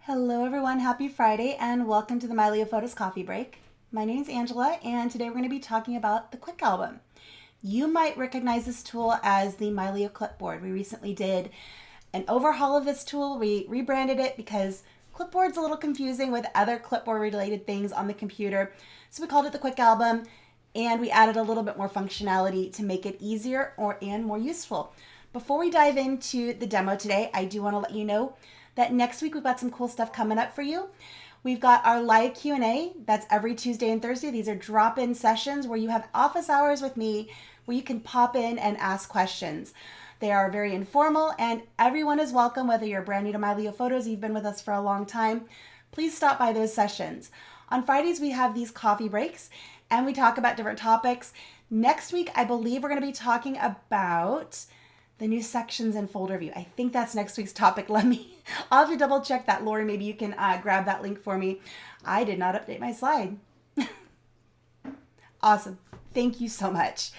Hello everyone, happy Friday and welcome to the Mylio Photos coffee break. My name is Angela and today we're going to be talking about the QuickAlbum. You might recognize this tool as the Mylio Clipboard. We recently did an overhaul of this tool. We rebranded it because Clipboard's a little confusing with other clipboard related things on the computer. So we called it the QuickAlbum and we added a little bit more functionality to make it easier and more useful. Before we dive into the demo today, I do want to let you know that next week we've got some cool stuff coming up for you. We've got our live Q&A. That's every Tuesday and Thursday. These are drop-in sessions where you have office hours with me where you can pop in and ask questions. They are very informal and everyone is welcome, whether you're brand new to Mylio Photos, you've been with us for a long time. Please stop by those sessions. On Fridays, we have these coffee breaks and we talk about different topics. Next week, I believe we're going to be talking about the new sections and folder view. I think that's next week's topic. I'll have to double check that. Lori, maybe you can grab that link for me. I did not update my slide. Awesome. Thank you so much.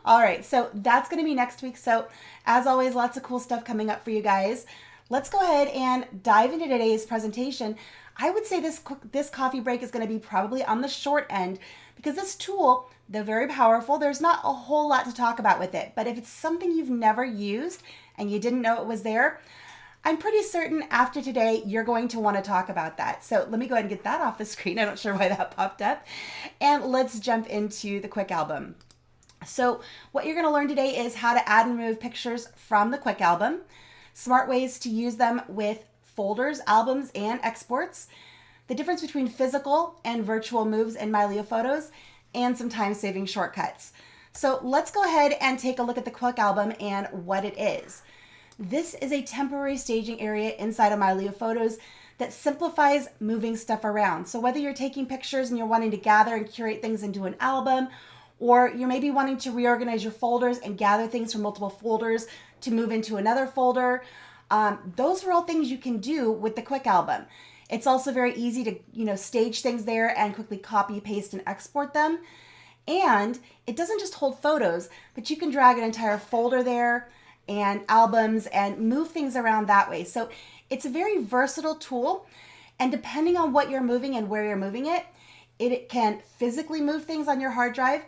All right, so that's going to be next week. So as always, lots of cool stuff coming up for you guys. Let's go ahead and dive into today's presentation. I would say this coffee break is going to be probably on the short end because this tool, they're very powerful. There's not a whole lot to talk about with it, but if it's something you've never used and you didn't know it was there, I'm pretty certain after today, you're going to want to talk about that. So let me go ahead and get that off the screen. I'm not sure why that popped up. And let's jump into the QuickAlbum. So what you're going to learn today is how to add and remove pictures from the QuickAlbum, smart ways to use them with folders, albums, and exports, the difference between physical and virtual moves in Mylio Photos, and some time-saving shortcuts. So let's go ahead and take a look at the QuickAlbum and what it is. This is a temporary staging area inside of Mylio Photos that simplifies moving stuff around. So whether you're taking pictures and you're wanting to gather and curate things into an album, or you're maybe wanting to reorganize your folders and gather things from multiple folders to move into another folder, those are all things you can do with the QuickAlbum. It's also very easy to, stage things there and quickly copy, paste, and export them. And it doesn't just hold photos, but you can drag an entire folder there and albums and move things around that way. So it's a very versatile tool. And depending on what you're moving and where you're moving it, it can physically move things on your hard drive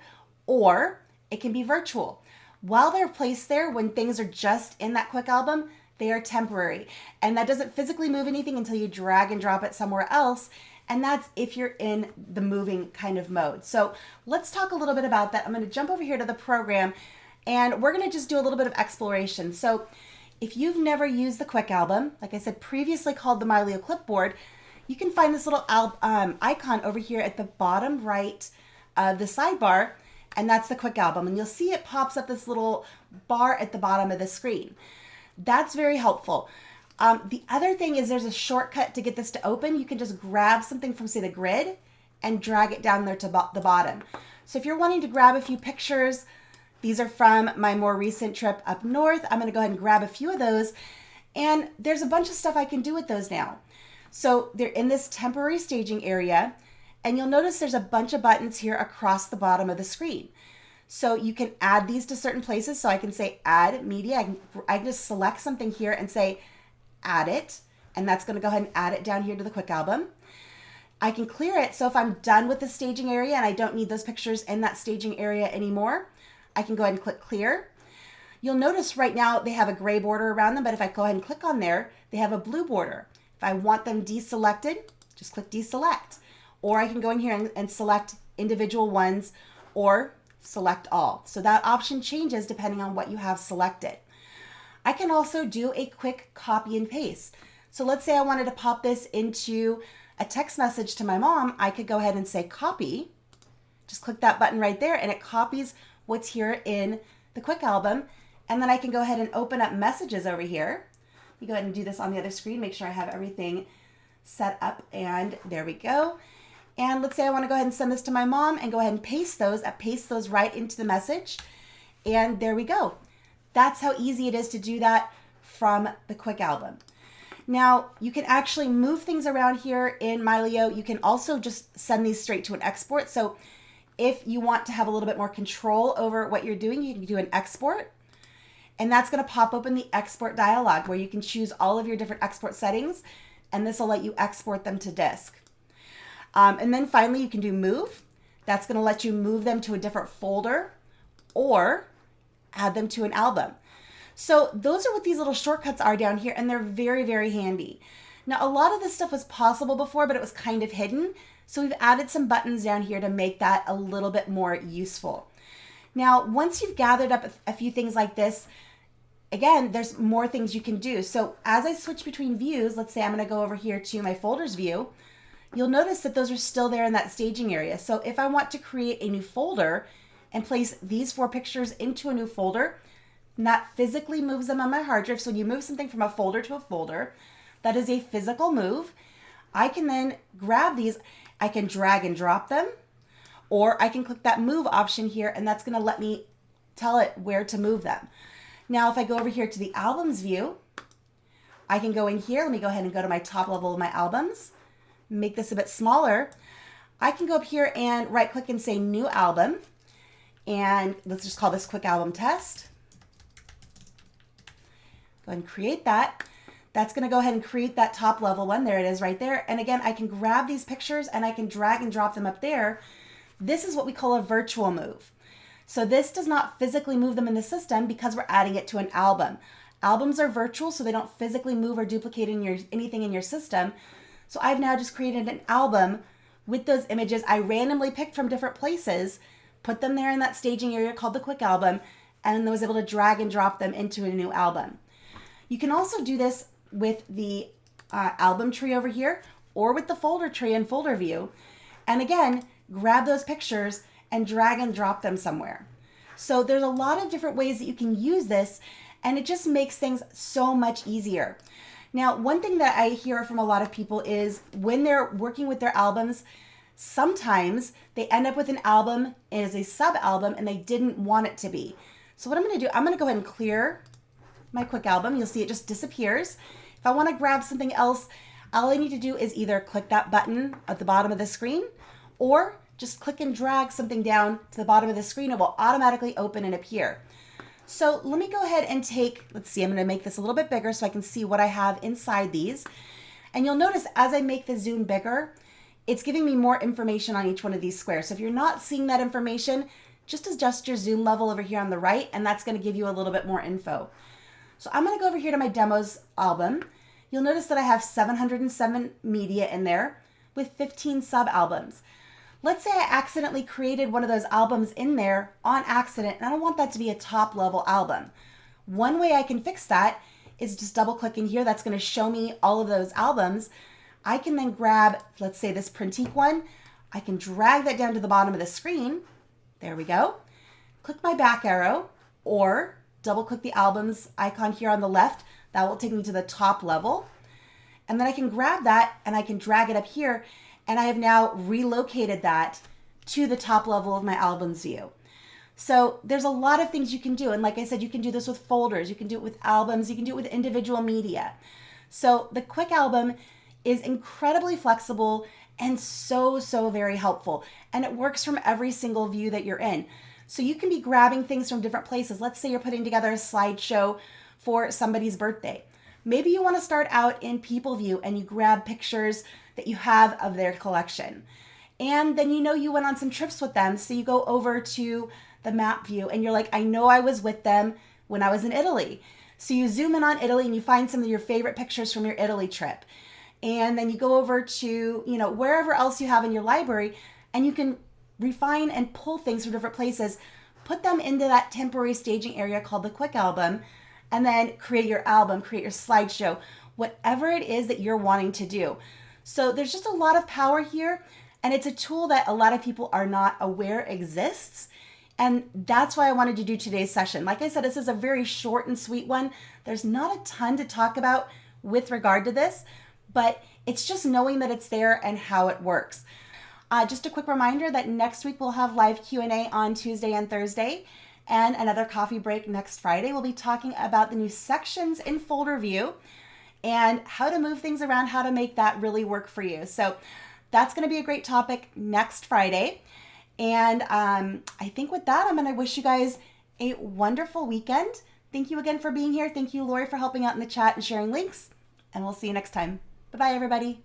or it can be virtual. While they're placed there, when things are just in that QuickAlbum, they are temporary. And that doesn't physically move anything until you drag and drop it somewhere else. And that's if you're in the moving kind of mode. So let's talk a little bit about that. I'm going to jump over here to the program and we're going to just do a little bit of exploration. So if you've never used the QuickAlbum, like I said, previously called the Mylio Clipboard, you can find this little icon over here at the bottom right of the sidebar, and that's the QuickAlbum. And you'll see it pops up this little bar at the bottom of the screen. That's very helpful. The other thing is there's a shortcut to get this to open. You can just grab something from, say, the grid and drag it down there to the bottom. So if you're wanting to grab a few pictures, these are from my more recent trip up north. I'm going to go ahead and grab a few of those. And there's a bunch of stuff I can do with those now. So they're in this temporary staging area. And you'll notice there's a bunch of buttons here across the bottom of the screen. So you can add these to certain places. So I can say add media. I can just select something here and say add it. And that's going to go ahead and add it down here to the QuickAlbum. I can clear it. So if I'm done with the staging area and I don't need those pictures in that staging area anymore, I can go ahead and click clear. You'll notice right now they have a gray border around them, but if I go ahead and click on there, they have a blue border. If I want them deselected, just click deselect. Or I can go in here and select individual ones or select all. So that option changes depending on what you have selected. I can also do a quick copy and paste. So let's say I wanted to pop this into a text message to my mom. I could go ahead and say copy. Just click that button right there and it copies what's here in the QuickAlbum. And then I can go ahead and open up messages over here. Let me go ahead and do this on the other screen, make sure I have everything set up, and there we go. And let's say I want to go ahead and send this to my mom and go ahead and paste those right into the message. And there we go. That's how easy it is to do that from the QuickAlbum. Now, you can actually move things around here in Mylio. You can also just send these straight to an export. So if you want to have a little bit more control over what you're doing, you can do an export. And that's going to pop open the export dialog where you can choose all of your different export settings and this will let you export them to disk. And then finally you can do move. That's going to let you move them to a different folder or add them to an album. So those are what these little shortcuts are down here, and they're very, very handy. Now, a lot of this stuff was possible before, but it was kind of hidden. So we've added some buttons down here to make that a little bit more useful. Now, once you've gathered up a few things like this, again, there's more things you can do. So as I switch between views, let's say I'm going to go over here to my folders view, you'll notice that those are still there in that staging area. So if I want to create a new folder and place these 4 pictures into a new folder, and that physically moves them on my hard drive. So when you move something from a folder to a folder, that is a physical move. I can then grab these, I can drag and drop them, or I can click that move option here, and that's going to let me tell it where to move them. Now, if I go over here to the albums view, I can go in here. Let me go ahead and go to my top level of my albums, make this a bit smaller. I can go up here and right click and say new album. And let's just call this QuickAlbum test. Go ahead and create that. That's going to go ahead and create that top level one. There it is right there. And again, I can grab these pictures and I can drag and drop them up there. This is what we call a virtual move. So this does not physically move them in the system because we're adding it to an album. Albums are virtual, so they don't physically move or duplicate anything in your system. So I've now just created an album with those images I randomly picked from different places, put them there in that staging area called the QuickAlbum, and was able to drag and drop them into a new album. You can also do this with the album tree over here or with the folder tree and folder view. And again, grab those pictures and drag and drop them somewhere. So there's a lot of different ways that you can use this, and it just makes things so much easier. Now, one thing that I hear from a lot of people is when they're working with their albums, sometimes they end up with an album as a sub-album and they didn't want it to be. So what I'm going to do, I'm going to go ahead and clear my QuickAlbum. You'll see it just disappears. If I want to grab something else, all I need to do is either click that button at the bottom of the screen or just click and drag something down to the bottom of the screen. It will automatically open and appear. So let me go ahead and take, let's see, I'm going to make this a little bit bigger so I can see what I have inside these. And you'll notice as I make the zoom bigger, it's giving me more information on each one of these squares. So if you're not seeing that information, just adjust your zoom level over here on the right, and that's going to give you a little bit more info. So I'm going to go over here to my demos album. You'll notice that I have 707 media in there with 15 sub-albums. Let's say I accidentally created one of those albums in there on accident, and I don't want that to be a top level album. One way I can fix that is just double click in here. That's going to show me all of those albums. I can then grab, let's say this Printique one. I can drag that down to the bottom of the screen. There we go. Click my back arrow or double click the albums icon here on the left. That will take me to the top level. And then I can grab that and I can drag it up here. And I have now relocated that to the top level of my albums view. So there's a lot of things you can do. And like I said, you can do this with folders, you can do it with albums, you can do it with individual media. So the QuickAlbum is incredibly flexible and so very helpful. And it works from every single view that you're in. So you can be grabbing things from different places. Let's say you're putting together a slideshow for somebody's birthday. Maybe you want to start out in people view and you grab pictures that you have of their collection. And then you went on some trips with them, so you go over to the map view and you're like, I know I was with them when I was in Italy. So you zoom in on Italy and you find some of your favorite pictures from your Italy trip. And then you go over to, wherever else you have in your library, and you can refine and pull things from different places, put them into that temporary staging area called the QuickAlbum, and then create your album, create your slideshow, whatever it is that you're wanting to do. So there's just a lot of power here, and it's a tool that a lot of people are not aware exists. And that's why I wanted to do today's session. Like I said, this is a very short and sweet one. There's not a ton to talk about with regard to this, but it's just knowing that it's there and how it works. Just a quick reminder that next week we'll have live Q&A on Tuesday and Thursday, and another coffee break next Friday. We'll be talking about the new sections in folder view and how to move things around, how to make that really work for you. So that's going to be a great topic next Friday. And I think with that, I'm going to wish you guys a wonderful weekend. Thank you again for being here. Thank you, Lori, for helping out in the chat and sharing links. And we'll see you next time. Bye-bye, everybody.